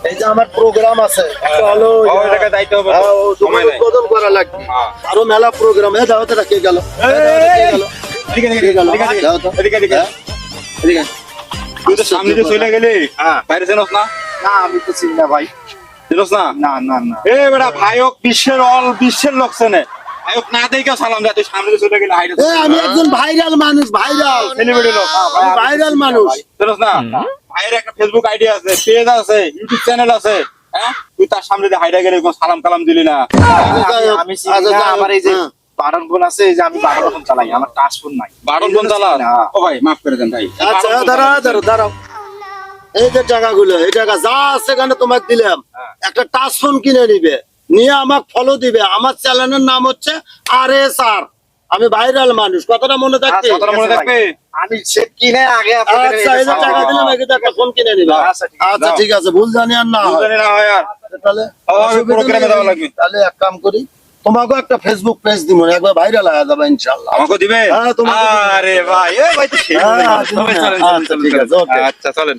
এই যে আমার প্রোগ্রাম আছে একটা হলো ওই টাকা দায়িত্ব হবে সময় উদ্বোধন করা লাগবে আরো মেলা প্রোগ্রাম দাও তো কে গেল তুই তো সামনে দিয়ে চলে গেলি বাইরে চেনস না? না আমি তো চিনি না ভাই চেনস না? না না না এ বেটা ভাইক বিশ্বের লোক চেনে ভাইক না দেখে সালাম দেয়, তুই সামনে দিয়ে চলে গেলি হাইরে আমি একজন ভাইরাল মানুষ ভাইরাল সেলিব্রিটি লোক ভাইরাল মানুষ চেনস না? ভাইয়ের একটা ফেসবুক আইডি আছে, পেজ আছে, ইউটিউব চ্যানেল আছে, হ্যাঁ তুই তার সামনে দিয়ে হাইরা গেলে সালাম কালাম দিলি না? আমি চিনি না, আমার এই যে বাটন ফোন আছে, এই যে আমি বাটন ফোন চালাই, আমার টাচ ফোন নাই। বাটন ফোন চালা? ও ভাই মাফ করে দেন ভাই। আচ্ছা দাঁড়াও এই যে টাকাগুলো, এই টাকা যা আছে এখানে তোমাকে দিলাম, একটা টাচ ফোন কিনে নিবে, নিয়ে আমাকে ফলো দিবে। আমার চ্যানেলের নাম হচ্ছে RSR। আমি ভাইরাল মানুষ, কথাটা মনে থাকবে? কথাটা মনে থাকবে? আমি সেট কিনে আগে আচ্ছা এই যে টাকা দিলাম, এই যে একটা ফোন কিনে নিবে। আচ্ছা ঠিক আছে, ভুল জানি আর না হয়। জানি না হয় আর তাহলে প্রোগ্রামে দেওয়া লাগবে। তাহলে এক কাম করি, তোমাকেও একটা ফেসবুক পেজ দিব, একবার ভাইরাল হয়ে যাবে ইনশাআল্লাহ। আমাকে দিবে? হ্যাঁ, তোমাকে দিব। আরে ভাই, এই ভাই তো সেই আচ্ছা ঠিক আছে, ওকে। আচ্ছা চলেন।